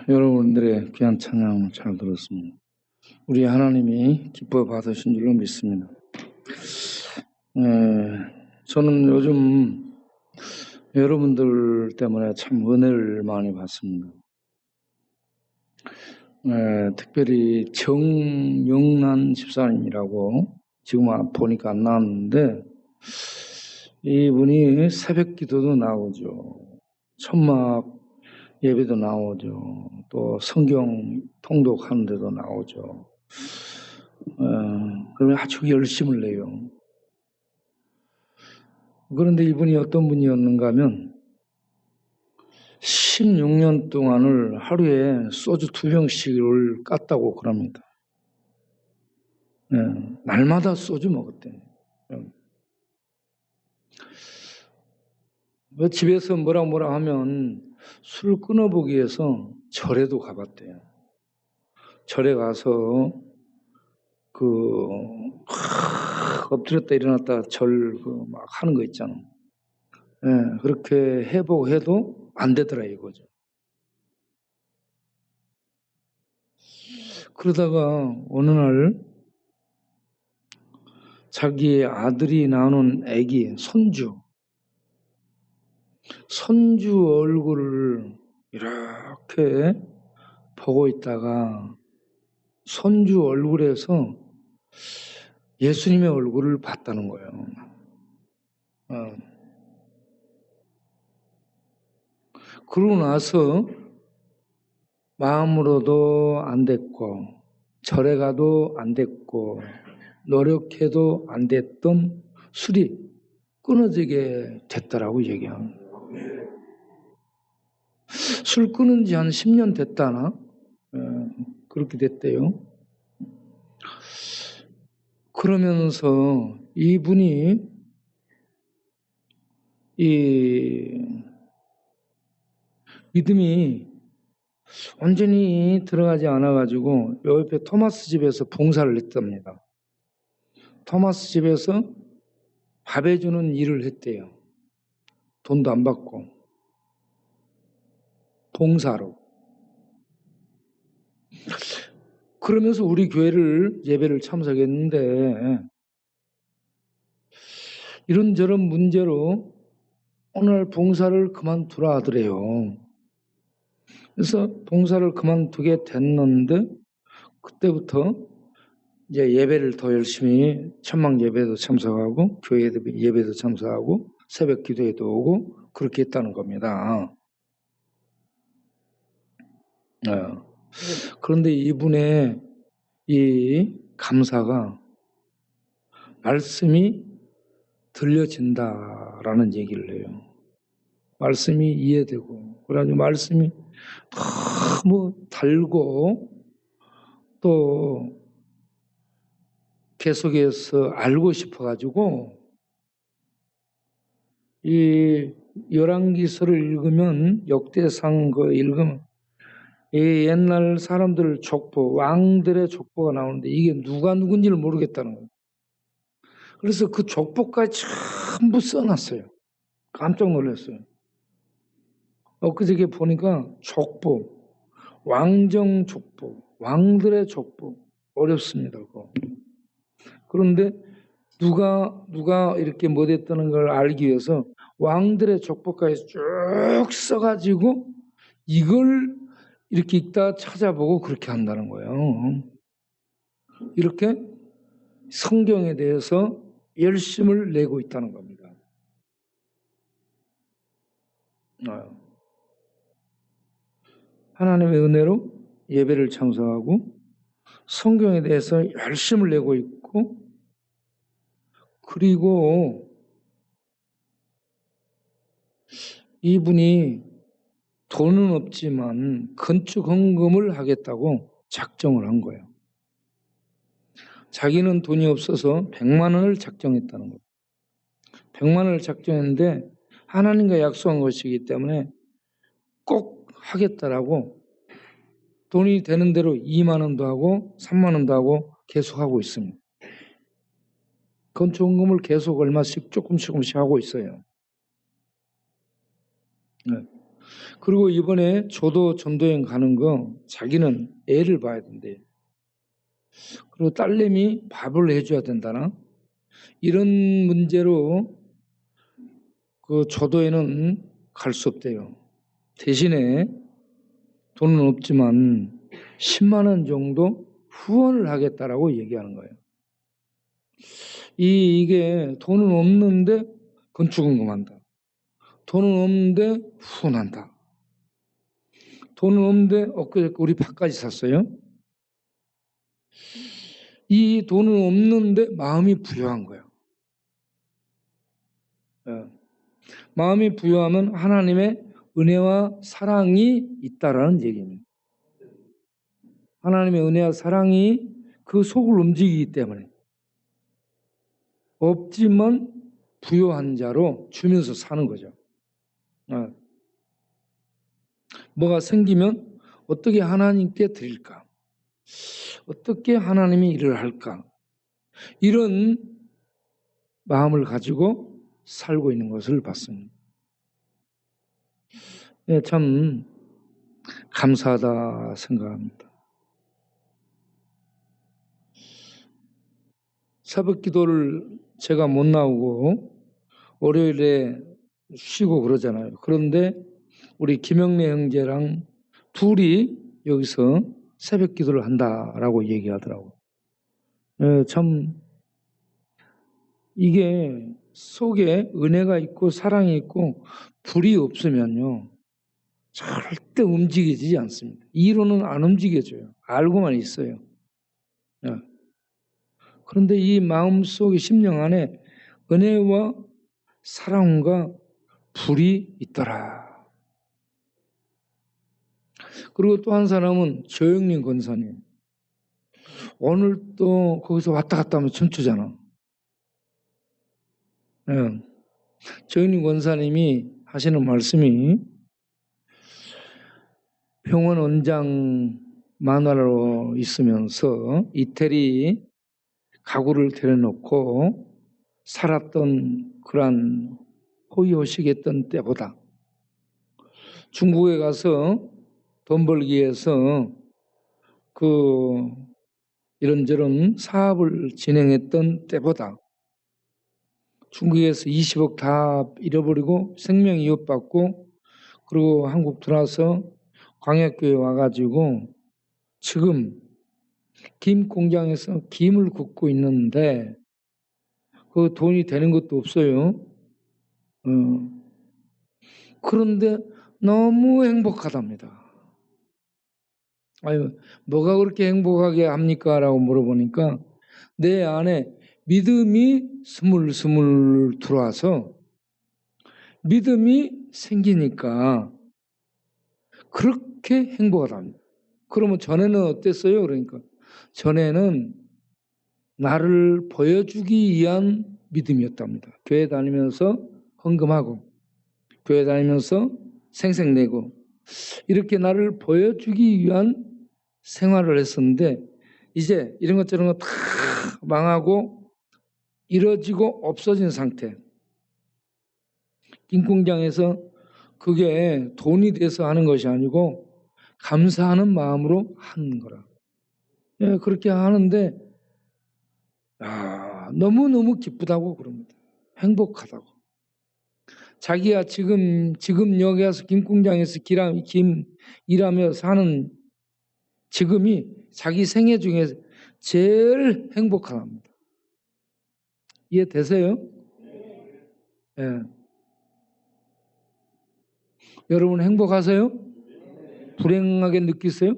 여러분들의 귀한 찬양을 잘 들었습니다. 우리 하나님이 기뻐 받으신 줄로 믿습니다. 저는 요즘 여러분들 때문에 참 은혜를 많이 받습니다. 특별히 정영란 집사님이라고 지금 보니까 안 나왔는데 이분이 새벽 기도도 나오죠. 천막 예배도 나오죠. 또 성경 통독하는 데도 나오죠. 그러면 아주 열심을 내요. 그런데 이분이 어떤 분이었는가 하면 16년 동안을 하루에 소주 2병씩을 깠다고 그럽니다. 날마다 소주 먹었대요. 집에서 뭐라 하면 술을 끊어보기 위해서 절에도 가봤대요. 절에 가서 엎드렸다 일어났다 절 막 하는 거 있잖아. 그렇게 해보고 해도 안 되더라 이거죠. 그러다가 어느 날 자기 아들이 낳은 아기 손주 얼굴을 이렇게 보고 있다가 손주 얼굴에서 예수님의 얼굴을 봤다는 거예요. 그러고 나서 마음으로도 안 됐고 절에 가도 안 됐고 노력해도 안 됐던 술이 끊어지게 됐다라고 얘기합니다. 술 끊은 지 한 10년 됐다나? 그렇게 됐대요. 그러면서 이분이 이 믿음이 완전히 들어가지 않아가지고 요 옆에 토마스 집에서 봉사를 했답니다. 토마스 집에서 밥 해주는 일을 했대요. 돈도 안 받고 봉사로. 그러면서 우리 교회를 예배를 참석했는데 이런저런 문제로 오늘 봉사를 그만두라 하더래요. 그래서 봉사를 그만두게 됐는데 그때부터 이제 예배를 더 열심히 천막 예배도 참석하고 교회 예배도 참석하고 새벽 기도에도 오고 그렇게 했다는 겁니다. 그런데 이분의 이 감사가 말씀이 들려진다라는 얘기를 해요. 말씀이 이해되고 그래가지고 말씀이 너무 달고 또 계속해서 알고 싶어가지고 이 열왕기서를 읽으면 역대상 거 읽으면 이 옛날 사람들 족보 왕들의 족보가 나오는데 이게 누가 누군지를 모르겠다는 거예요. 그래서 그 족보까지 전부 써놨어요. 깜짝 놀랐어요. 엊그저께 보니까 족보, 왕정 족보, 왕들의 족보 어렵습니다. 그거. 그런데 누가 이렇게 못했다는 걸 알기 위해서 왕들의 족보까지 쭉 써가지고 이걸 이렇게 읽다 찾아보고 그렇게 한다는 거예요. 이렇게 성경에 대해서 열심을 내고 있다는 겁니다. 하나님의 은혜로 예배를 참석하고 성경에 대해서 열심을 내고 있고 그리고 이분이 돈은 없지만 건축 헌금을 하겠다고 작정을 한 거예요. 자기는 돈이 없어서 100만 원을 작정했다는 거예요. 100만 원을 작정했는데 하나님과 약속한 것이기 때문에 꼭 하겠다라고 돈이 되는 대로 2만 원도 하고 3만 원도 하고 계속 하고 있습니다. 건축 헌금을 계속 얼마씩 조금씩 하고 있어요. 그리고 이번에 조도 전도여행 가는 거 자기는 애를 봐야 된대. 그리고 딸내미 밥을 해줘야 된다나 이런 문제로 그 조도에는 갈 수 없대요. 대신에 돈은 없지만 10만 원 정도 후원을 하겠다라고 얘기하는 거예요. 이게 돈은 없는데 건축은 금한다. 돈은 없는데 후원한다. 돈은 없는데 엊그제 우리 밥까지 샀어요. 이 돈은 없는데 마음이 부유한 거예요. 마음이 부유하면 하나님의 은혜와 사랑이 있다라는 얘기입니다. 하나님의 은혜와 사랑이 그 속을 움직이기 때문에 없지만 부유한 자로 주면서 사는 거죠. 뭐가 생기면 어떻게 하나님께 드릴까? 어떻게 하나님이 일을 할까? 이런 마음을 가지고 살고 있는 것을 봤습니다. 네, 참 감사하다 생각합니다. 새벽 기도를 제가 못 나오고 월요일에 쉬고 그러잖아요. 그런데 우리 김영래 형제랑 둘이 여기서 새벽 기도를 한다라고 얘기하더라고요. 참 이게 속에 은혜가 있고 사랑이 있고 불이 없으면요 절대 움직이지 않습니다. 이론은 안 움직여져요. 알고만 있어요. 그런데 이 마음속의 심령 안에 은혜와 사랑과 불이 있더라. 그리고 또 한 사람은 조영린 권사님. 오늘 또 거기서 왔다 갔다 하면 춤추잖아. 조영린 권사님이 하시는 말씀이 병원 원장 만화로 있으면서 이태리 가구를 데려놓고 살았던 그러한 호의호식했던 때보다 중국에 가서 돈 벌기 위해서 그 이런저런 사업을 진행했던 때보다 중국에서 20억 다 잃어버리고 생명 이웃받고 그리고 한국 들어와서 광약교회 와가지고 지금 김 공장에서 김을 굽고 있는데 그 돈이 되는 것도 없어요. 그런데 너무 행복하답니다. 아유, 뭐가 그렇게 행복하게 합니까? 라고 물어보니까 내 안에 믿음이 스물스물 들어와서 믿음이 생기니까 그렇게 행복하답니다. 그러면 전에는 어땠어요? 그러니까 전에는 나를 보여주기 위한 믿음이었답니다. 교회 다니면서 헌금하고 교회 다니면서 생색내고 이렇게 나를 보여주기 위한 생활을 했었는데 이제 이런 것 저런 거 다 망하고 이뤄지고 없어진 상태. 김공장에서 그게 돈이 돼서 하는 것이 아니고 감사하는 마음으로 하는 거라. 예, 그렇게 하는데 너무너무 기쁘다고 그럽니다. 행복하다고. 자기가 지금 여기 와서 김공장에서 김 일하며 사는 지금이 자기 생애 중에 제일 행복합니다. 이해되세요? 예. 여러분 행복하세요? 불행하게 느끼세요?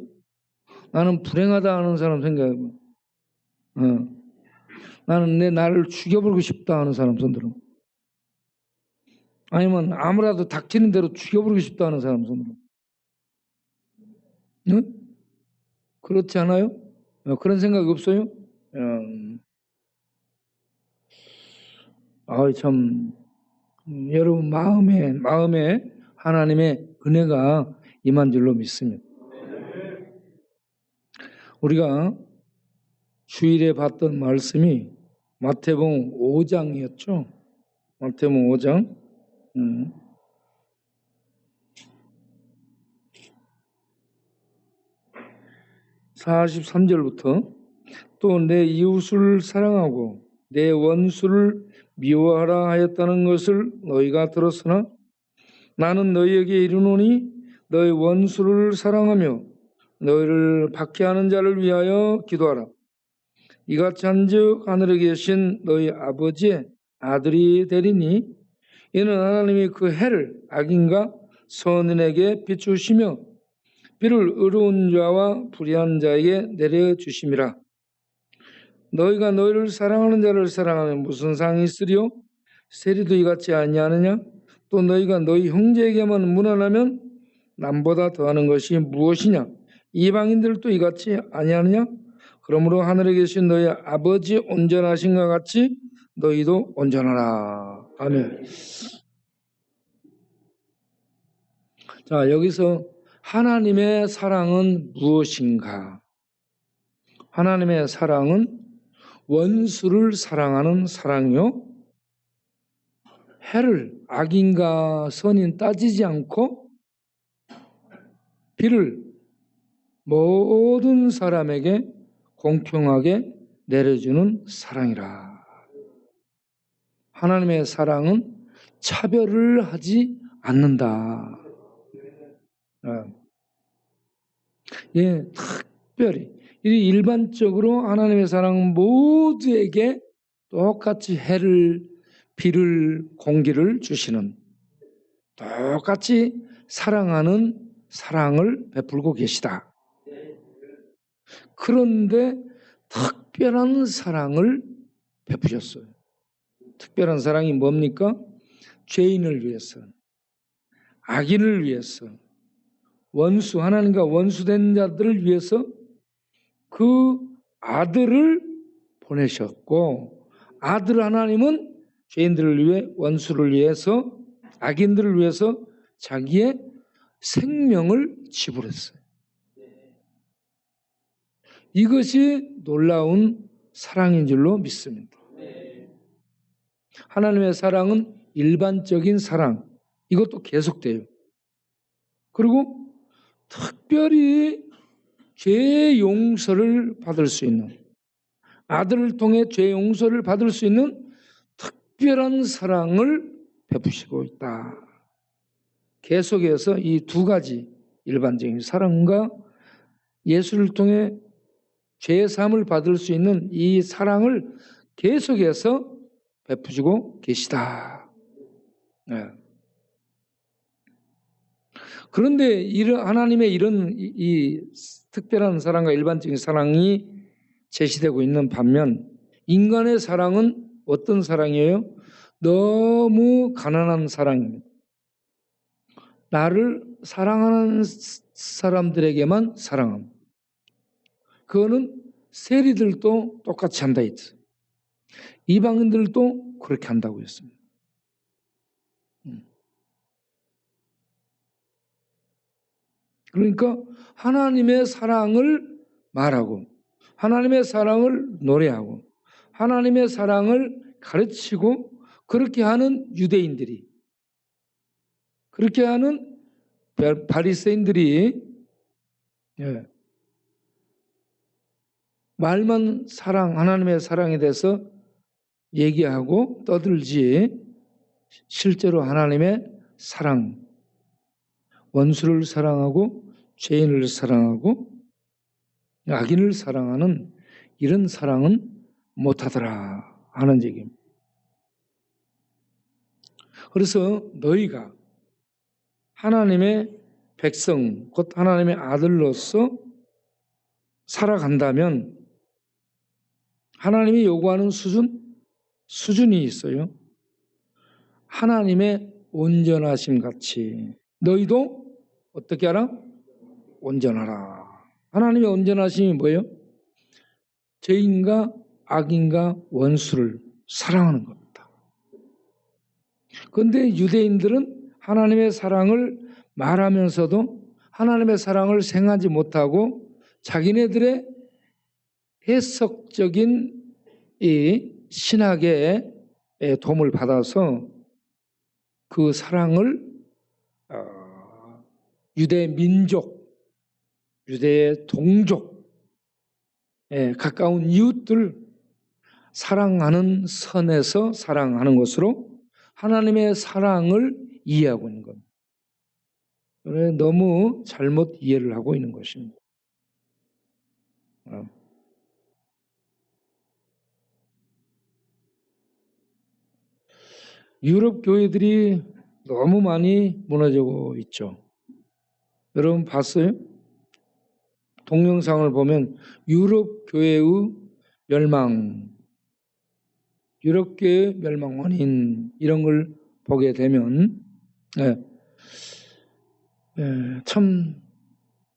나는 불행하다 하는 사람 생각해요. 나는 내 나를 죽여버리고 싶다 하는 사람 손들어. 아니면 아무라도 닥치는 대로 죽여버리고 싶다 하는 사람 손들어. 응? 그렇지 않아요? 그런 생각이 없어요? 참 여러분 마음에 하나님의 은혜가 임한 줄로 믿습니다. 우리가 주일에 봤던 말씀이 마태복음 5장이었죠. 마태복음 5장. 43절부터 또 내 이웃을 사랑하고 내 원수를 미워하라 하였다는 것을 너희가 들었으나 나는 너희에게 이르노니 너희 원수를 사랑하며 너희를 박해하는 자를 위하여 기도하라. 이같이 한즉 하늘에 계신 너희 아버지의 아들이 되리니 이는 하나님이 그 해를 악인과 선인에게 비추시며 비를 의로운 자와 불의한 자에게 내려주심이라. 너희가 너희를 사랑하는 자를 사랑하면 무슨 상이 있으리요? 세리도 이같이 아니하느냐? 또 너희가 너희 형제에게만 무난하면 남보다 더하는 것이 무엇이냐? 이방인들도 이같이 아니하느냐? 그러므로 하늘에 계신 너희 아버지 온전하신가 같이 너희도 온전하라. 아멘. 자, 여기서 하나님의 사랑은 무엇인가? 하나님의 사랑은 원수를 사랑하는 사랑이요. 해를 악인과 선인 따지지 않고 비를 모든 사람에게 공평하게 내려주는 사랑이라. 하나님의 사랑은 차별을 하지 않는다. 예, 특별히 일반적으로 하나님의 사랑은 모두에게 똑같이 해를, 비를, 공기를 주시는, 똑같이 사랑하는 사랑을 베풀고 계시다. 그런데 특별한 사랑을 베푸셨어요. 특별한 사랑이 뭡니까? 죄인을 위해서, 악인을 위해서, 원수, 하나님과 원수된 자들을 위해서 그 아들을 보내셨고, 아들 하나님은 죄인들을 위해, 원수를 위해서, 악인들을 위해서 자기의 생명을 지불했어요. 이것이 놀라운 사랑인 줄로 믿습니다. 하나님의 사랑은 일반적인 사랑, 이것도 계속돼요. 그리고 특별히 죄 용서를 받을 수 있는, 아들을 통해 죄 용서를 받을 수 있는 특별한 사랑을 베푸시고 있다. 계속해서 이 두 가지 일반적인 사랑과 예수를 통해 죄 사함을 받을 수 있는 이 사랑을 계속해서 베푸시고 계시다. 네. 그런데 하나님의 이런 이 특별한 사랑과 일반적인 사랑이 제시되고 있는 반면 인간의 사랑은 어떤 사랑이에요? 너무 가난한 사랑입니다. 나를 사랑하는 사람들에게만 사랑합니다. 그거는 세리들도 똑같이 한다 했어요. 이방인들도 그렇게 한다고 했습니다. 그러니까 하나님의 사랑을 말하고 하나님의 사랑을 노래하고 하나님의 사랑을 가르치고 그렇게 하는 유대인들이, 그렇게 하는 바리새인들이 말만 사랑, 하나님의 사랑에 대해서 얘기하고 떠들지 실제로 하나님의 사랑, 원수를 사랑하고 죄인을 사랑하고 악인을 사랑하는 이런 사랑은 못하더라 하는 얘기입니다. 그래서 너희가 하나님의 백성, 곧 하나님의 아들로서 살아간다면 하나님이 요구하는 수준이 있어요. 하나님의 온전하심 같이 너희도 어떻게 하라? 온전하라. 하나님의 온전하심이 뭐예요? 죄인과 악인과 원수를 사랑하는 겁니다. 그런데 유대인들은 하나님의 사랑을 말하면서도 하나님의 사랑을 생각하지 못하고 자기네들의 해석적인 이 신학의 도움을 받아서 그 사랑을 유대 민족, 유대의 동족, 가까운 이웃들 사랑하는 선에서 사랑하는 것으로 하나님의 사랑을 이해하고 있는 겁니다. 너무 잘못 이해를 하고 있는 것입니다. 유럽 교회들이 너무 많이 무너지고 있죠. 여러분 봤어요? 동영상을 보면 유럽 교회의 멸망, 유럽 교회 멸망 원인 이런 걸 보게 되면 참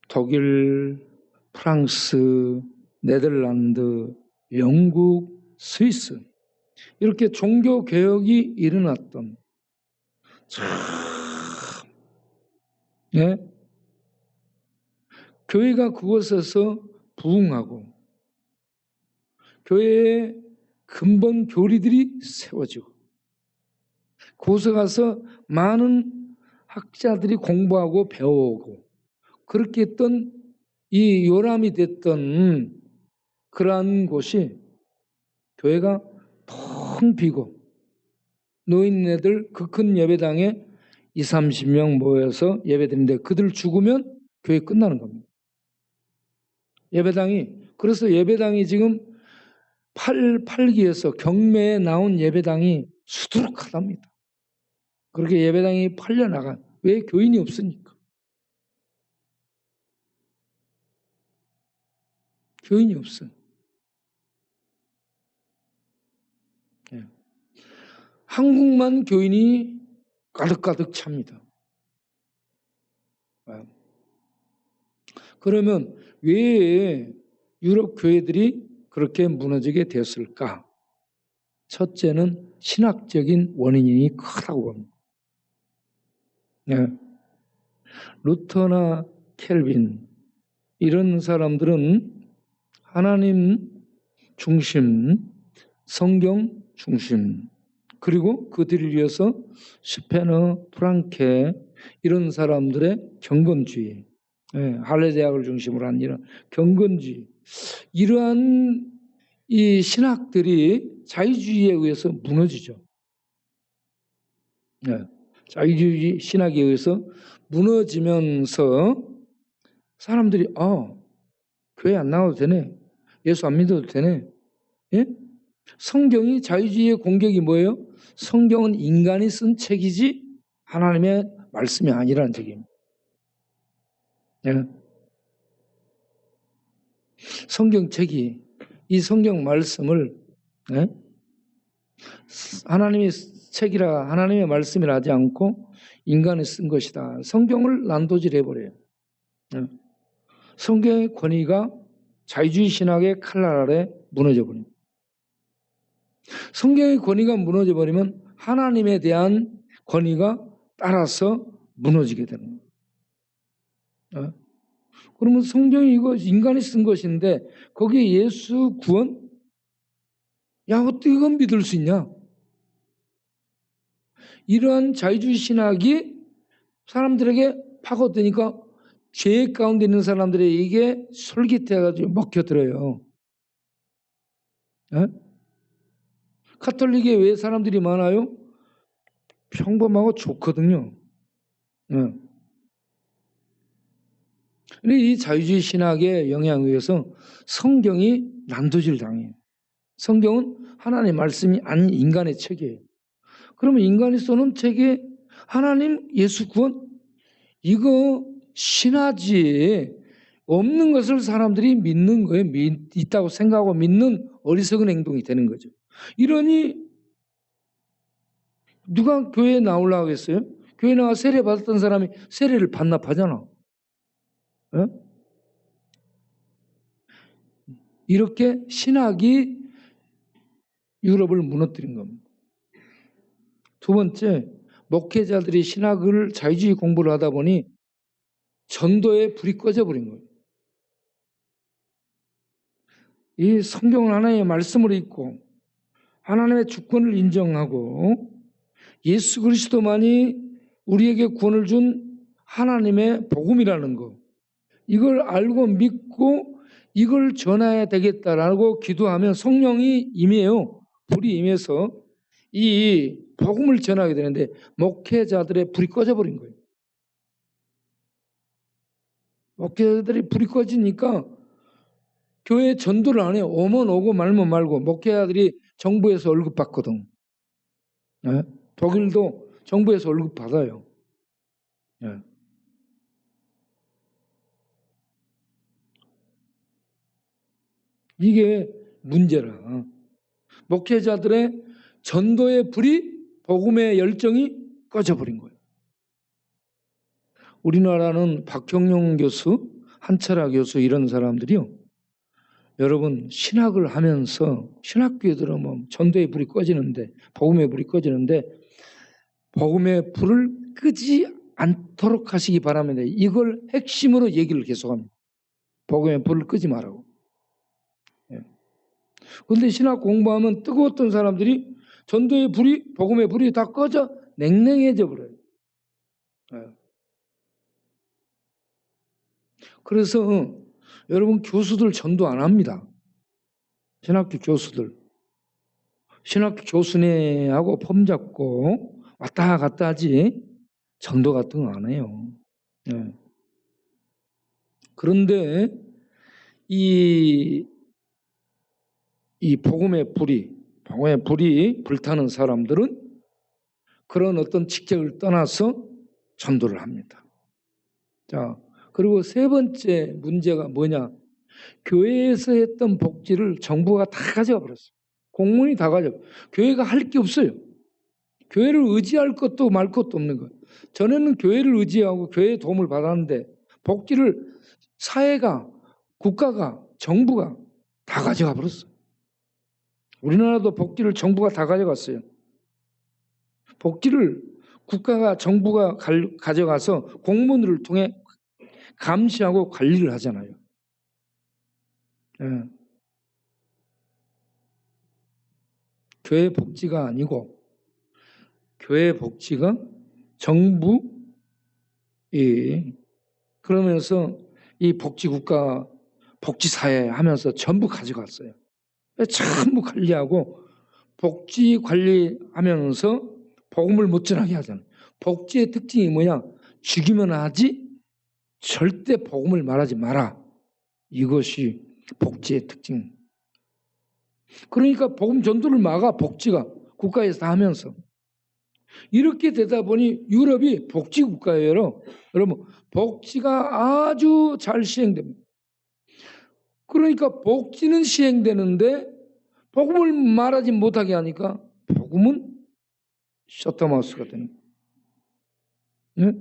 독일, 프랑스, 네덜란드, 영국, 스위스 이렇게 종교 개혁이 일어났던 참 교회가 그곳에서 부흥하고 교회의 근본 교리들이 세워지고 그곳에 가서 많은 학자들이 공부하고 배워오고 그렇게 했던 이 요람이 됐던 그러한 곳이 교회가 텅 비고 노인네들 그 큰 예배당에 20-30명 모여서 예배드리는데 그들 죽으면 교회 끝나는 겁니다. 그래서 예배당이 지금 8기에서 경매에 나온 예배당이 수두룩하답니다. 그렇게 예배당이 팔려나간 왜 교인이 없으니까. 교인이 없어요. 한국만 교인이 가득가득 찹니다. 그러면 왜 유럽 교회들이 그렇게 무너지게 됐을까? 첫째는 신학적인 원인이 크다고 봅니다. 루터나 켈빈 이런 사람들은 하나님 중심, 성경 중심 그리고 그들을 위해서 스페너, 프랑케 이런 사람들의 경건주의 할레 대학을 중심으로 한 이런 경건주의 이러한 이 신학들이 자유주의에 의해서 무너지죠. 자유주의 신학에 의해서 무너지면서 사람들이 교회 안 나와도 되네. 예수 안 믿어도 되네. 성경이 자유주의의 공격이 뭐예요? 성경은 인간이 쓴 책이지 하나님의 말씀이 아니라는 책입니다. 성경책이 이 성경 말씀을 하나님의 책이라 하나님의 말씀이라 하지 않고 인간이 쓴 것이다. 성경을 난도질 해버려요. 성경의 권위가 자유주의 신학의 칼날 아래 무너져 버립니다. 성경의 권위가 무너져 버리면 하나님에 대한 권위가 따라서 무너지게 되는 거예요. 그러면 성경이 이거 인간이 쓴 것인데 거기에 예수 구원? 야, 어떻게 그건 믿을 수 있냐? 이러한 자유주의 신학이 사람들에게 파고드니까 죄 가운데 있는 사람들에게 이게 솔깃해가지고 먹혀들어요. 카톨릭에 왜 사람들이 많아요? 평범하고 좋거든요. 근데 이 자유주의 신학의 영향에 의해서 성경이 난도질 당해요. 성경은 하나님의 말씀이 아닌 인간의 책이에요. 그러면 인간이 써놓은 책에 하나님 예수 구원? 이거 신하지 없는 것을 사람들이 믿는 거예요. 있다고 생각하고 믿는 어리석은 행동이 되는 거죠. 이러니 누가 교회에 나오려고 했어요? 교회에 나와 세례 받았던 사람이 세례를 반납하잖아. 이렇게 신학이 유럽을 무너뜨린 겁니다. 두 번째, 목회자들이 신학을 자유주의 공부를 하다 보니 전도에 불이 꺼져버린 거예요. 이 성경은 하나님의 말씀으로 읽고 하나님의 주권을 인정하고 예수 그리스도만이 우리에게 구원을 준 하나님의 복음이라는 거 이걸 알고 믿고 이걸 전해야 되겠다라고 기도하면 성령이 임해요. 불이 임해서 이 복음을 전하게 되는데 목회자들의 불이 꺼져버린 거예요. 목회자들이 불이 꺼지니까 교회 전도를 안 해요. 오면 오고 말면 말고. 목회자들이 정부에서 월급 받거든. 네? 독일도 정부에서 월급 받아요. 네. 이게 문제라. 목회자들의 전도의 불이, 복음의 열정이 꺼져버린 거예요. 우리나라는 박형룡 교수, 한철아 교수 이런 사람들이요. 여러분 신학을 하면서 신학교에 들어오면 전도의 불이 꺼지는데, 복음의 불이 꺼지는데 복음의 불을 끄지 않도록 하시기 바랍니다. 이걸 핵심으로 얘기를 계속합니다. 복음의 불을 끄지 말라고. 그런데 신학 공부하면 뜨거웠던 사람들이 전도의 불이, 복음의 불이 다 꺼져 냉랭해져 버려요. 그래서 여러분 교수들 전도 안 합니다. 신학교 교수들. 신학교 교수네하고 폼 잡고 왔다 갔다 하지 전도 같은 거 안 해요. 네. 그런데 이 복음의 불이 불타는 사람들은 그런 어떤 직책을 떠나서 전도를 합니다. 자, 그리고 세 번째 문제가 뭐냐? 교회에서 했던 복지를 정부가 다 가져가 버렸어요. 공무원이 다 가져가. 교회가 할 게 없어요. 교회를 의지할 것도 말 것도 없는 거예요. 전에는 교회를 의지하고 교회의 도움을 받았는데 복지를 사회가, 국가가, 정부가 다 가져가 버렸어요. 우리나라도 복지를 정부가 다 가져갔어요. 복지를 국가가, 정부가 가져가서 공무원들을 통해 감시하고 관리를 하잖아요. 네. 교회 복지가 아니고 교회 복지가 정부, 그러면서 이 복지국가, 복지사회 하면서 전부 가져갔어요. 전부 관리하고 복지 관리하면서 복음을 못 전하게 하잖아요. 복지의 특징이 뭐냐? 죽이면 하지 절대 복음을 말하지 마라. 이것이 복지의 특징. 그러니까 복음 전도를 막아, 복지가 국가에서 다 하면서. 이렇게 되다 보니 유럽이 복지 국가예요. 여러분, 복지가 아주 잘 시행됩니다. 그러니까 복지는 시행되는데 복음을 말하지 못하게 하니까 복음은 셔터마우스가 되는 거예요. 네?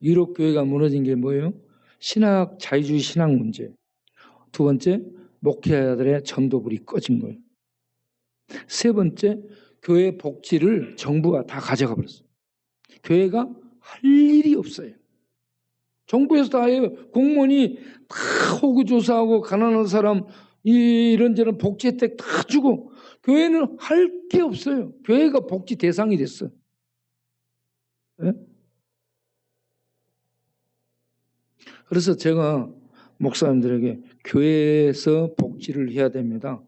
유럽 교회가 무너진 게 뭐예요? 신학, 자유주의 신학 문제. 두 번째, 목회자들의 전도불이 꺼진 거예요. 세 번째, 교회 복지를 정부가 다 가져가 버렸어요. 교회가 할 일이 없어요. 정부에서 다 해요. 공무원이 다 호구조사하고 가난한 사람 이런저런 복지 혜택 다 주고 교회는 할 게 없어요. 교회가 복지 대상이 됐어요. 네? 그래서 제가 목사님들에게 교회에서 복지를 해야 됩니다.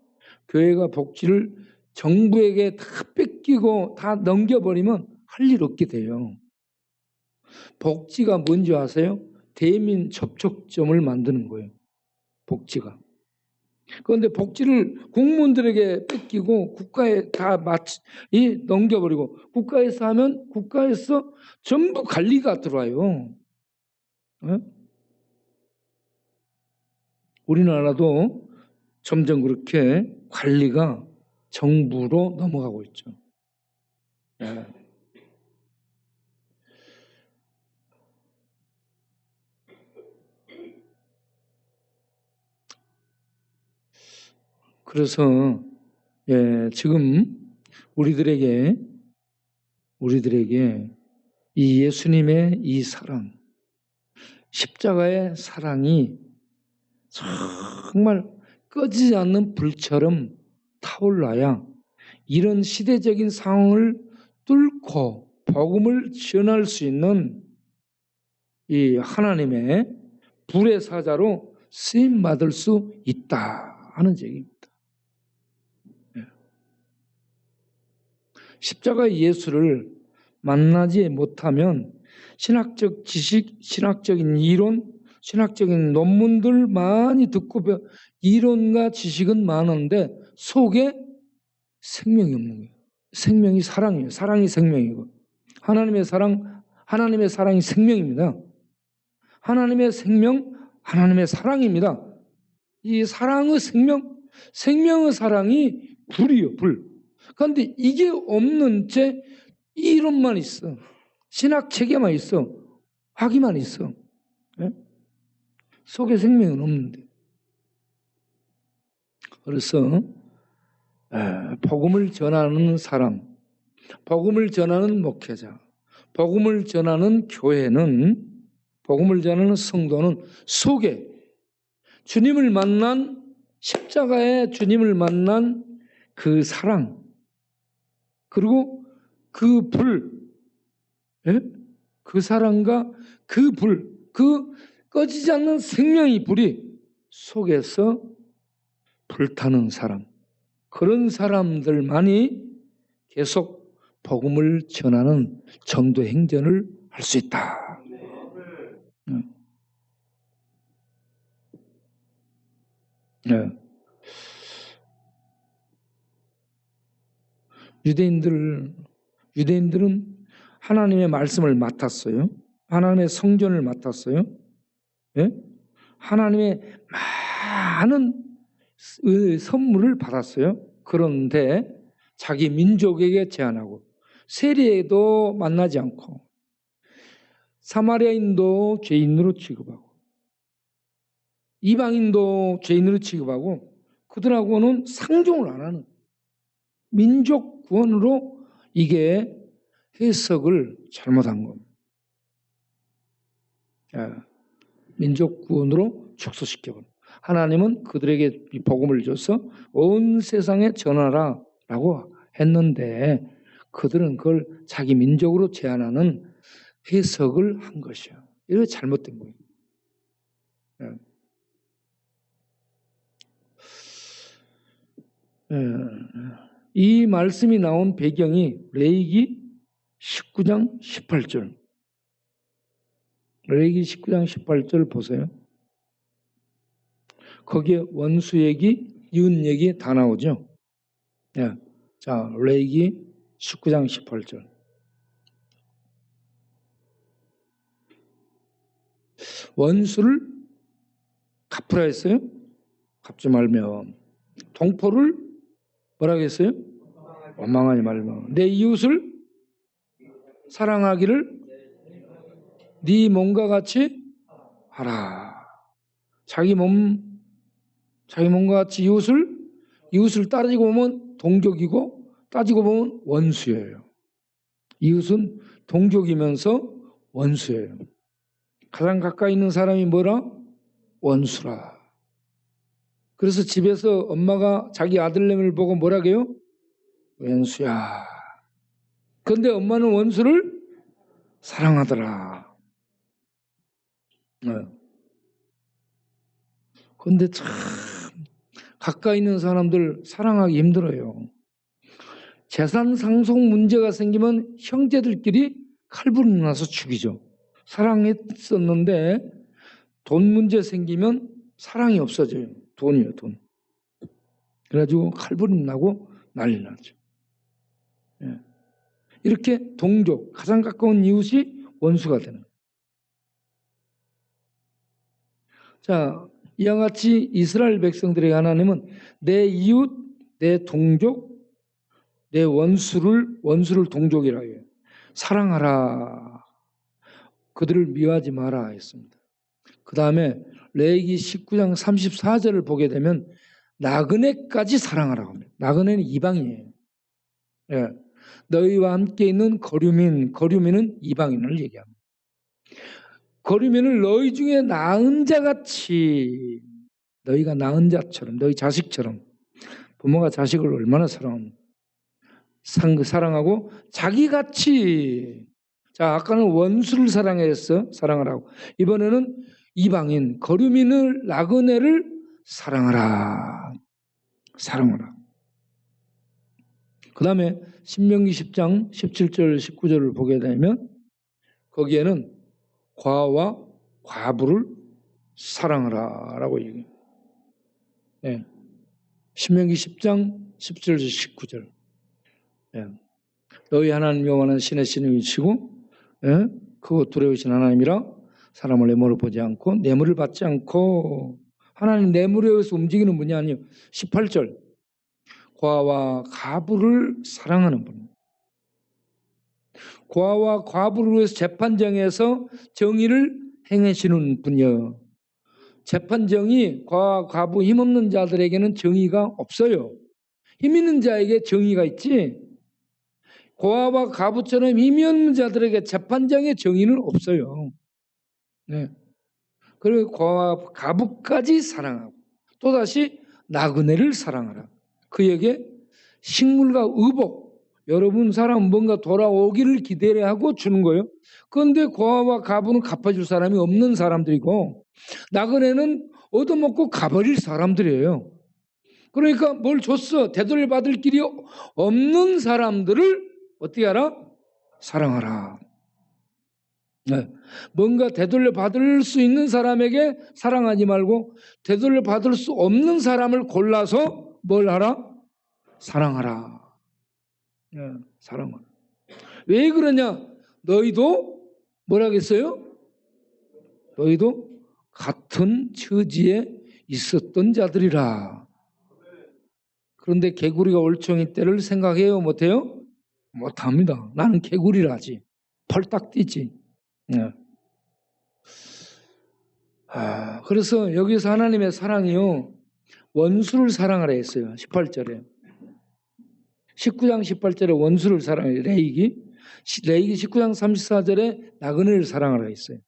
교회가 복지를 정부에게 다 뺏기고 다 넘겨버리면 할 일 없게 돼요. 복지가 뭔지 아세요? 대민 접촉점을 만드는 거예요. 복지가. 그런데 복지를 공무원들에게 뺏기고 국가에 다 넘겨버리고 국가에서 하면 국가에서 전부 관리가 들어와요. 네? 우리나라도 점점 그렇게 관리가 정부로 넘어가고 있죠. 네. 그래서 지금 우리들에게 이 예수님의 이 사랑, 십자가의 사랑이 정말 꺼지지 않는 불처럼 타올라야 이런 시대적인 상황을 뚫고 복음을 전할 수 있는 이 하나님의 불의 사자로 쓰임 받을 수 있다 하는 얘기입니다. 십자가의 예수를 만나지 못하면 신학적 지식, 신학적인 이론, 신학적인 논문들 많이 듣고 이론과 지식은 많은데 속에 생명이 없는 거예요. 생명이 사랑이에요. 사랑이 생명이고 하나님의 사랑이 생명입니다. 하나님의 생명, 하나님의 사랑입니다. 이 사랑의 생명의 사랑이 불이요, 불. 그런데 이게 없는 채 이론만 있어. 신학 체계만 있어. 학위만 있어. 네? 속에 생명은 없는데. 그래서 복음을 전하는 사람, 복음을 전하는 목회자, 복음을 전하는 교회는, 복음을 전하는 성도는 속에 주님을 만난, 십자가에 주님을 만난 그 사랑, 그리고 그 불, 그 사랑과 그 불, 그 꺼지지 않는 생명의 불이 속에서 불타는 사람, 그런 사람들만이 계속 복음을 전하는 전도 행전을 할 수 있다. 네. 유대인들은 하나님의 말씀을 맡았어요. 하나님의 성전을 맡았어요. 네? 하나님의 많은 선물을 받았어요. 그런데 자기 민족에게 제한하고 세리에도 만나지 않고 사마리아인도 죄인으로 취급하고 이방인도 죄인으로 취급하고 그들하고는 상종을 안 하는 민족 구원으로 이게 해석을 잘못한 겁니다. 민족 구원으로 축소시켜버린. 하나님은 그들에게 이 복음을 줘서 온 세상에 전하라라고 했는데 그들은 그걸 자기 민족으로 제한하는 해석을 한 것이에요. 이게 잘못된 거예요. 이 말씀이 나온 배경이 레위기 19장 18절. 레위기 19장 18절 보세요. 거기에 원수 얘기, 이웃 얘기 다 나오죠. 네. 자, 레위기 19장 18절. 원수를 갚으라 했어요. 갚지 말면. 동포를 뭐라고 했어요? 원망하지 말면. 내 이웃을 사랑하기를 네 몸과 같이 하라. 자기 몸과 같이 이웃을 따지고 보면 동족이고 따지고 보면 원수예요. 이웃은 동족이면서 원수예요. 가장 가까이 있는 사람이 뭐라? 원수라. 그래서 집에서 엄마가 자기 아들내미를 보고 뭐라고 해요? 원수야. 그런데 엄마는 원수를 사랑하더라. 그런데 참 가까이 있는 사람들 사랑하기 힘들어요. 재산 상속 문제가 생기면 형제들끼리 칼부림 나서 죽이죠. 사랑했었는데 돈 문제 생기면 사랑이 없어져요. 돈이에요, 돈. 그래가지고 칼부림 나고 난리 나죠. 이렇게 동족, 가장 가까운 이웃이 원수가 되는 거예요. 자, 이와 같이 이스라엘 백성들에게 하나님은 내 이웃, 내 동족, 내 원수를 동족이라 해요. 사랑하라. 그들을 미워하지 마라 했습니다. 그 다음에 레위기 19장 34절을 보게 되면 나그네까지 사랑하라고 합니다. 나그네는 이방이에요. 예. 너희와 함께 있는 거류민은 이방인을 얘기합니다. 거류민을 너희 중에 낳은 자같이, 너희가 낳은 자처럼, 너희 자식처럼, 부모가 자식을 얼마나 사랑하고 자기같이. 자, 아까는 원수를 사랑하라고. 이번에는 이방인, 거류민을, 나그네를 사랑하라. 사랑하라. 그 다음에 신명기 10장 17절 19절을 보게 되면 거기에는 과와 과부를 사랑하라 라고 얘기해요. 네. 신명기 10장 17절 19절. 네. 너희 하나님 여호와는 신의 신이시고 그거 두려우신 하나님이라 사람을 뇌물을 보지 않고 뇌물을 받지 않고 하나님 뇌물에 의해서 움직이는 분이 아니에요. 18절 과와 과부를 사랑하는 분. 과와 과부를 위해서 재판정에서 정의를 행하시는 분이요. 재판정이 과와 과부 힘없는 자들에게는 정의가 없어요. 힘 있는 자에게 정의가 있지 과와 과부처럼 힘이 없는 자들에게 재판장의 정의는 없어요. 네. 그리고 과와 과부까지 사랑하고 또다시 나그네를 사랑하라. 그에게 식물과 의복, 여러분 사람 뭔가 돌아오기를 기대하고 주는 거예요. 그런데 과와 과부는 갚아줄 사람이 없는 사람들이고 나그네는 얻어먹고 가버릴 사람들이에요. 그러니까 뭘 줬어? 되돌려 받을 길이 없는 사람들을 어떻게 하라? 사랑하라. 네. 뭔가 되돌려 받을 수 있는 사람에게 사랑하지 말고 되돌려 받을 수 없는 사람을 골라서 뭘 하라? 사랑하라. 네. 사랑하라. 왜 그러냐? 너희도 뭐라겠어요? 너희도 같은 처지에 있었던 자들이라. 그런데 개구리가 올챙이 때를 생각해요? 못해요? 못합니다. 나는 개구리라지. 펄딱 뛰지. 네. 그래서 여기서 하나님의 사랑이요. 원수를 사랑하라 했어요. 18절에. 19장 18절에 원수를 사랑해. 레이기 19장 34절에 나그네를 사랑하라 했어요.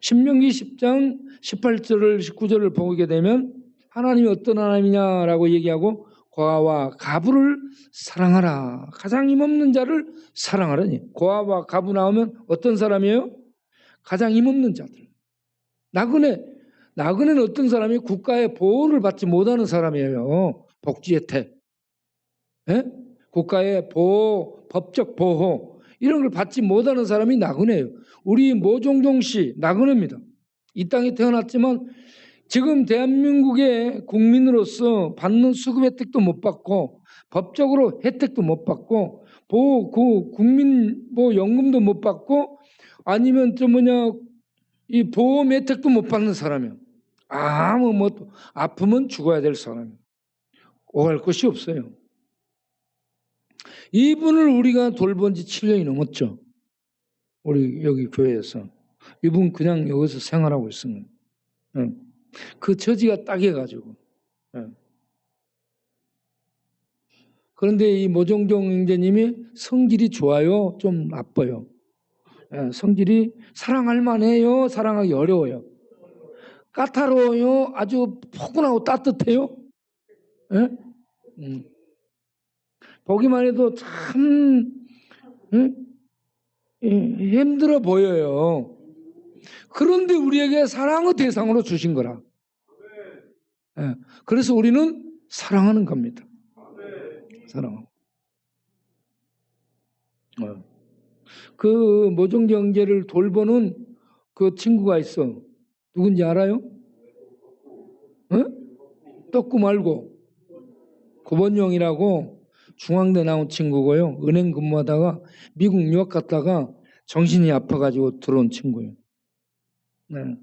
신명기 10장 18절을 19절을 보게 되면 하나님이 어떤 하나님이냐라고 얘기하고 고아와 가부를 사랑하라. 가장 힘없는 자를 사랑하라니. 고아와 가부 나오면 어떤 사람이에요? 가장 힘없는 자들. 나그네는 어떤 사람이 국가의 보호를 받지 못하는 사람이에요. 복지 혜택. 예? 국가의 보호, 법적 보호 이런 걸 받지 못하는 사람이 나그네예요. 우리 모종종 씨 나그네입니다. 이 땅에 태어났지만 지금 대한민국의 국민으로서 받는 수급 혜택도 못 받고 법적으로 혜택도 못 받고 국민보연금도 못 받고 아니면 이 보험 혜택도 못 받는 사람이에요. 아프면 죽어야 될 사람이에요. 오갈 곳이 없어요. 이분을 우리가 돌본 지 7년이 넘었죠. 우리 여기 교회에서. 이분 그냥 여기서 생활하고 있습니다. 그 처지가 딱해가지고. 그런데 이 모종종 형제님이 성질이 좋아요? 좀 나빠요? 성질이 사랑할 만해요? 사랑하기 어려워요? 까다로워요? 아주 포근하고 따뜻해요? 보기만 해도 참 힘들어 보여요. 그런데 우리에게 사랑의 대상으로 주신 거라. 그래서 우리는 사랑하는 겁니다. 사랑. 그 모종경제를 돌보는 그 친구가 있어. 누군지 알아요? 떡구 말고 고번용이라고 중앙대 나온 친구고요. 은행 근무하다가 미국 유학 갔다가 정신이 아파가지고 들어온 친구예요. 네.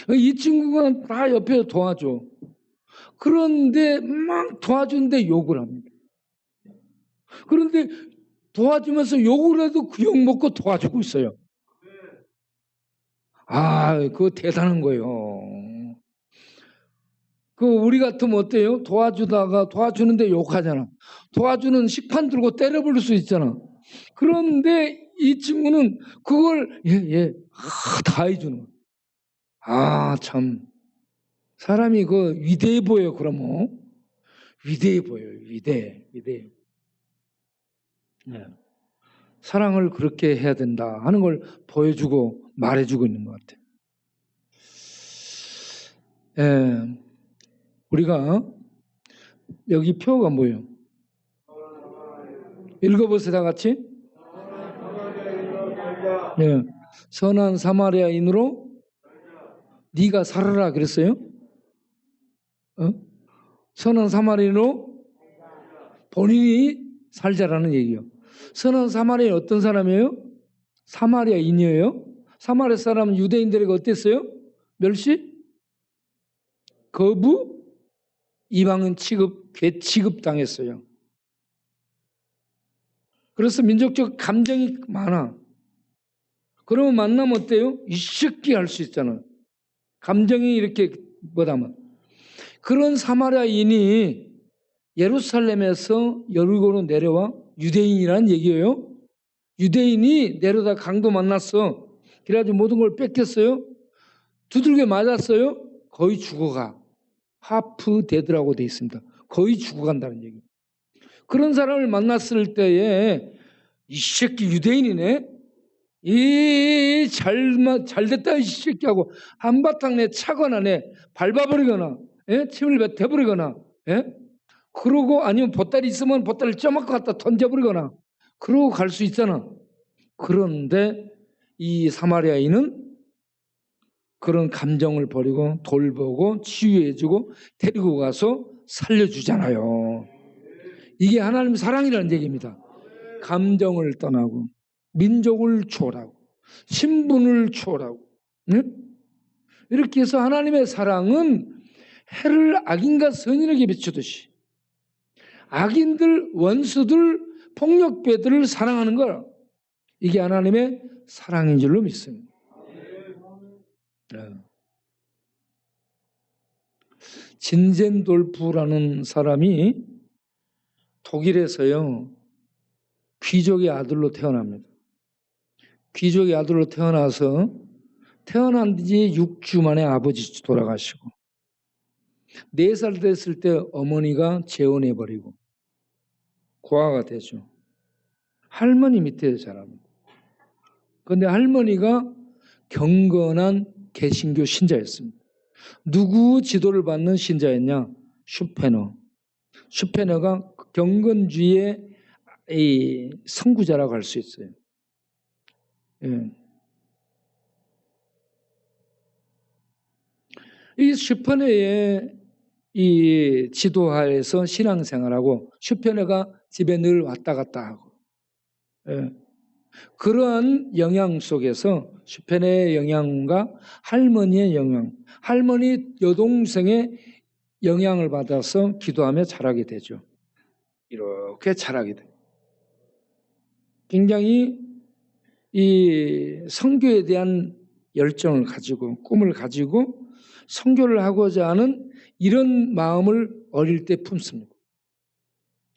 이 친구가 다 옆에서 도와줘. 그런데 막 도와주는데 욕을 합니다. 그런데 도와주면서 욕을 해도 그 욕 먹고 도와주고 있어요. 그거 대단한 거예요. 우리 같으면 어때요? 도와주는데 욕하잖아. 도와주는 식판 들고 때려버릴 수 있잖아. 그런데 이 친구는 그걸 다 해주는 거야. 참 사람이 위대해 보여. 그러면 위대해 보여요. 위대해. 네. 사랑을 그렇게 해야 된다 하는 걸 보여주고 말해주고 있는 것 같아요. 예, 우리가 여기 표가 뭐예요? 읽어보세요, 다 같이. 예, 선한 사마리아인으로 네가 살아라 그랬어요. 선한 사마리아인으로 본인이 살자라는 얘기예요. 선한 사마리아인 어떤 사람이에요? 사마리아인이에요. 사마리아 사람은 유대인들에게 어땠어요? 멸시? 거부? 이방인 취급, 괴 취급 당했어요. 그래서 민족적 감정이 많아. 그러면 만나면 어때요? 이 새끼 할 수 있잖아. 감정이 이렇게 뭐다면. 그런 사마리아인이 예루살렘에서 여리고로 내려와 유대인이란 얘기예요. 유대인이 내려다 강도 만났어. 그래가지고 모든 걸 뺏겼어요. 두들겨 맞았어요. 거의 죽어가. 하프 데드라고 돼 있습니다. 거의 죽어간다는 얘기. 그런 사람을 만났을 때에 이 새끼 유대인이네. 잘 됐다 이 새끼하고 한바탕 내 차거나 내 밟아버리거나 침을 뱉어버리거나 그러고 아니면 보따리 있으면 보따리를 쪄먹고 갖다 던져버리거나 그러고 갈 수 있잖아. 그런데 이 사마리아인은 그런 감정을 버리고 돌보고 치유해주고 데리고 가서 살려주잖아요. 이게 하나님의 사랑이라는 얘기입니다. 감정을 떠나고 민족을 초월하고 신분을 초월하고 이렇게 해서 하나님의 사랑은 해를 악인과 선인에게 비추듯이 악인들, 원수들, 폭력배들을 사랑하는 거야. 이게 하나님의 사랑인 줄로 믿습니다. 진젠돌프라는 사람이 독일에서요 귀족의 아들로 태어납니다. 귀족의 아들로 태어나서 태어난 지 6주 만에 아버지 돌아가시고 4살 됐을 때 어머니가 재혼해버리고 고아가 되죠. 할머니 밑에 자랍니다. 그런데 할머니가 경건한 개신교 신자였습니다. 누구 지도를 받는 신자였냐? 슈페너. 슈페너가 경건주의의 선구자라고 할 수 있어요. 예. 이 슈페너의 이 지도하에서 신앙생활하고 슈페너가 집에 늘 왔다 갔다 하고 그러한 영향 속에서 슈페너의 영향과 할머니의 영향, 할머니 여동생의 영향을 받아서 기도하며 자라게 되죠. 이렇게 자라게 돼요. 굉장히 이 선교에 대한 열정을 가지고 꿈을 가지고 선교를 하고자 하는 이런 마음을 어릴 때 품습니다.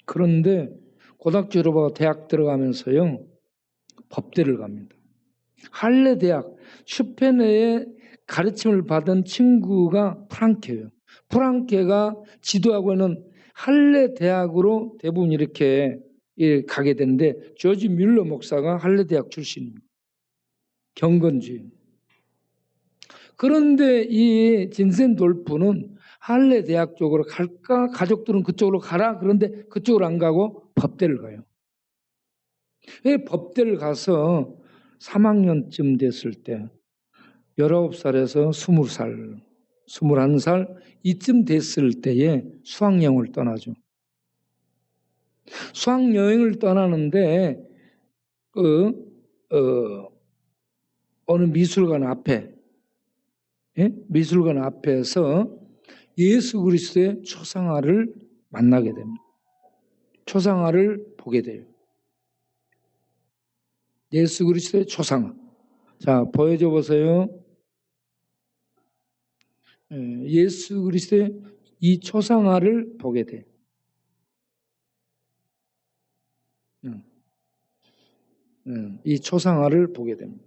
그런데 고등학교 졸업하고 대학 들어가면서요 법대를 갑니다. 할레 대학 슈페너의 가르침을 받은 친구가 프랑케예요. 프랑케가 지도하고 있는 할레 대학으로 대부분 이렇게 가게 되는데 조지 뮬러 목사가 할레 대학 출신입니다. 경건주의. 그런데 이 진센돌프는 할레 대학 쪽으로 갈까? 가족들은 그쪽으로 가라. 그런데 그쪽으로 안 가고 법대를 가요. 법대를 가서 3학년쯤 됐을 때 19살에서 20살, 21살 이쯤 됐을 때에 수학여행을 떠나죠. 수학여행을 떠나는데 어느 미술관 앞에 미술관 앞에서 예수 그리스도의 초상화를 만나게 됩니다. 초상화를 보게 돼요. 예수 그리스도의 초상화. 자, 보여줘 보세요. 예수 그리스도의 이 초상화를 보게 돼. 이 초상화를 보게 됩니다.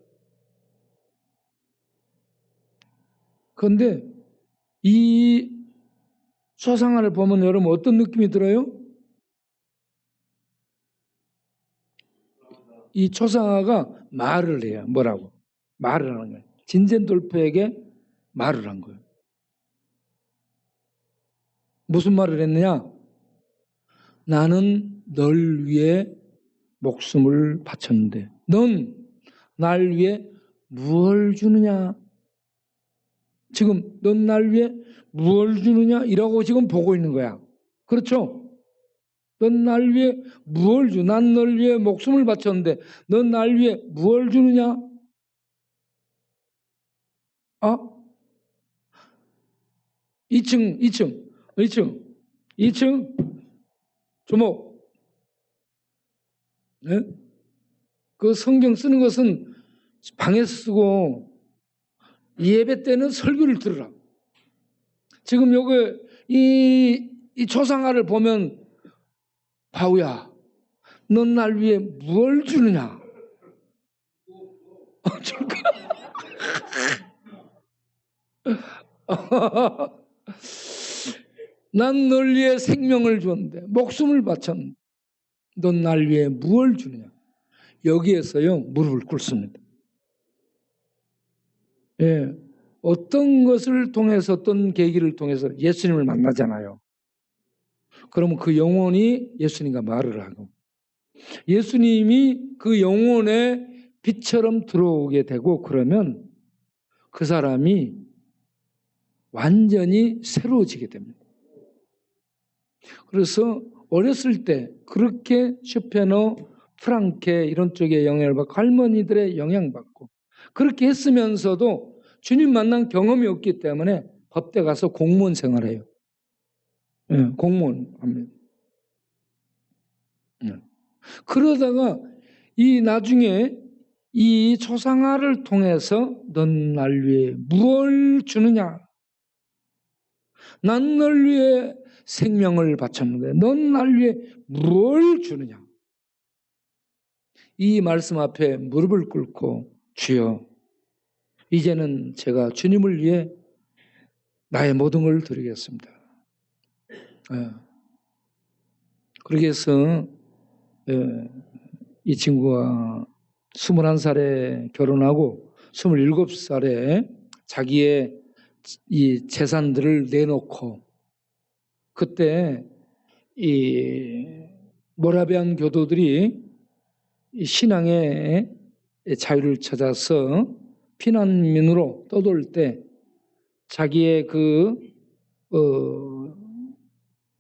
그런데 이 초상화를 보면 여러분 어떤 느낌이 들어요? 이 초상화가 말을 해요. 뭐라고? 말을 하는 거예요. 진젠돌프에게 말을 한 거예요. 무슨 말을 했느냐? 나는 널 위해 목숨을 바쳤는데 넌 날 위해 무엇을 주느냐? 지금 넌 날 위해 무엇을 주느냐? 이라고 지금 보고 있는 거야. 그렇죠? 넌 날 위해 무엇을 주? 난 널 위해 목숨을 바쳤는데 넌 날 위해 무엇을 주느냐? 아? 2층 주목. 네? 그 성경 쓰는 것은 방에서 쓰고 예배 때는 설교를 들으라. 지금 여기 이 초상화를 보면 바우야, 넌 날 위해 뭘 주느냐? 줄까? 난 널 위해 생명을 주었는데 목숨을 바쳤는데 넌 날 위해 무엇을 주느냐? 여기에서요 무릎을 꿇습니다. 예, 어떤 것을 통해서 어떤 계기를 통해서 예수님을 만나잖아요. 그러면 그 영혼이 예수님과 말을 하고 예수님이 그 영혼의 빛처럼 들어오게 되고 그러면 그 사람이 완전히 새로워지게 됩니다. 그래서 어렸을 때 그렇게 쇼페너, 프랑케 이런 쪽에 영향을 받고 할머니들의 영향받고 그렇게 했으면서도 주님 만난 경험이 없기 때문에 법대 가서 공무원 생활해요. 네, 공무원 합니다. 네. 그러다가 이 나중에 이 초상화를 통해서 넌 날 위해 무엇을 주느냐? 난 널 위해 생명을 바쳤는데 넌 날 위해 무엇을 주느냐? 이 말씀 앞에 무릎을 꿇고 주여 이제는 제가 주님을 위해 나의 모든 걸 드리겠습니다. 그렇게 해서 이 친구가 21살에 결혼하고 27살에 자기의 이 재산들을 내놓고 그때 이 모라비안 교도들이 신앙의 자유를 찾아서 피난민으로 떠돌 때 자기의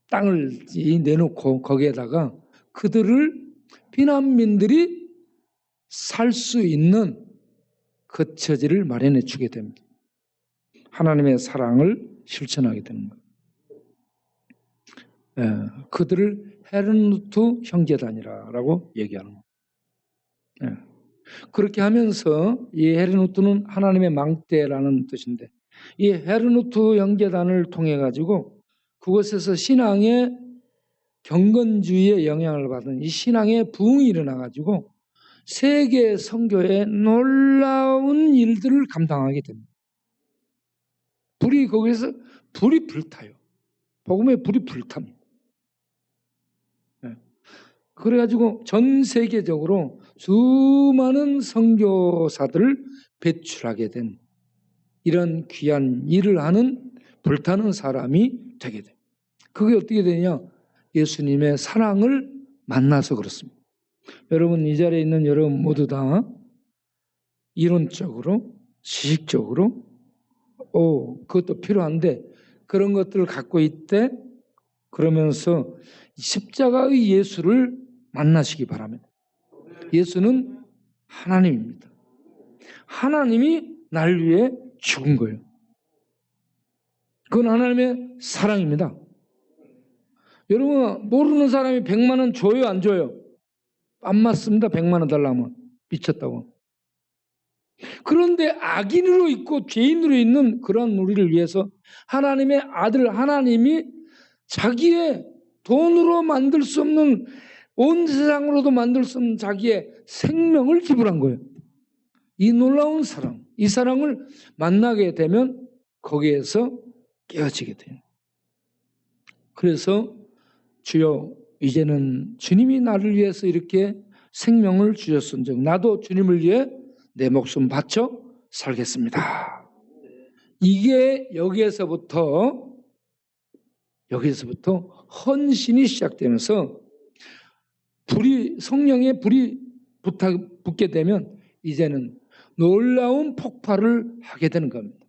땅을 내놓고 거기에다가 그들을 피난민들이 살 수 있는 거처지를 마련해 주게 됩니다. 하나님의 사랑을 실천하게 되는 거예요. 그들을 헤르누트 형제단이라고 얘기하는 거예요. 그렇게 하면서 이 헤르누트는 하나님의 망대라는 뜻인데 이 헤르누트 형제단을 통해 가지고 그곳에서 신앙의 경건주의의 영향을 받은 이 신앙의 부흥이 일어나 가지고 세계 선교에 놀라운 일들을 감당하게 됩니다. 거기서 불이 불타요. 복음의 불이 불탑니다. 그래가지고 전 세계적으로 수많은 선교사들을 배출하게 된 이런 귀한 일을 하는 불타는 사람이 되게 돼요. 그게 어떻게 되냐? 예수님의 사랑을 만나서 그렇습니다. 여러분 이 자리에 있는 여러분 모두 다 이론적으로 지식적으로 그것도 필요한데 그런 것들을 갖고 있대 그러면서 십자가의 예수를 만나시기 바랍니다. 예수는 하나님입니다. 하나님이 날 위해 죽은 거예요. 그건 하나님의 사랑입니다. 여러분 모르는 사람이 100만 원 줘요 안 줘요? 안 맞습니다. 100만 원 달라면 미쳤다고. 그런데 악인으로 있고 죄인으로 있는 그런 우리를 위해서 하나님의 아들 하나님이 자기의 돈으로 만들 수 없는 온 세상으로도 만들 수 없는 자기의 생명을 기부한 거예요. 이 놀라운 사랑, 이 사랑을 만나게 되면 거기에서 깨어지게 돼요. 그래서 주여 이제는 주님이 나를 위해서 이렇게 생명을 주셨은즉 나도 주님을 위해 내 목숨 바쳐 살겠습니다. 이게 여기에서부터 여기서부터 헌신이 시작되면서 성령의 불이 붙게 되면 이제는 놀라운 폭발을 하게 되는 겁니다.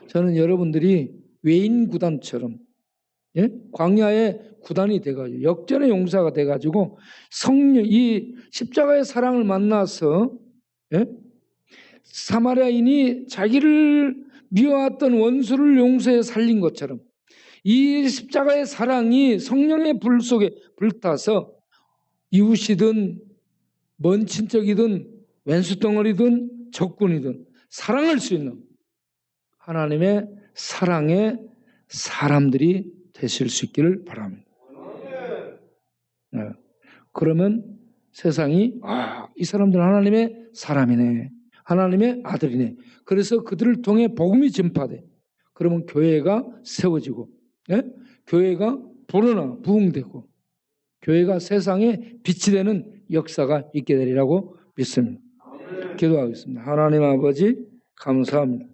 저는 여러분들이 외인 구단처럼 광야의 구단이 돼가지고 역전의 용사가 돼가지고 이 십자가의 사랑을 만나서 사마리아인이 자기를 미워했던 원수를 용서해 살린 것처럼 이 십자가의 사랑이 성령의 불 속에 불타서 이웃이든 먼 친척이든 왼수덩어리든 적군이든 사랑할 수 있는 하나님의 사랑의 사람들이 되실 수 있기를 바랍니다. 그러면 세상이 이 사람들은 하나님의 사람이네, 하나님의 아들이네. 그래서 그들을 통해 복음이 전파돼. 그러면 교회가 세워지고 교회가 불어나 부흥되고 교회가 세상에 빛이 되는 역사가 있게 되리라고 믿습니다. 기도하겠습니다. 하나님 아버지 감사합니다.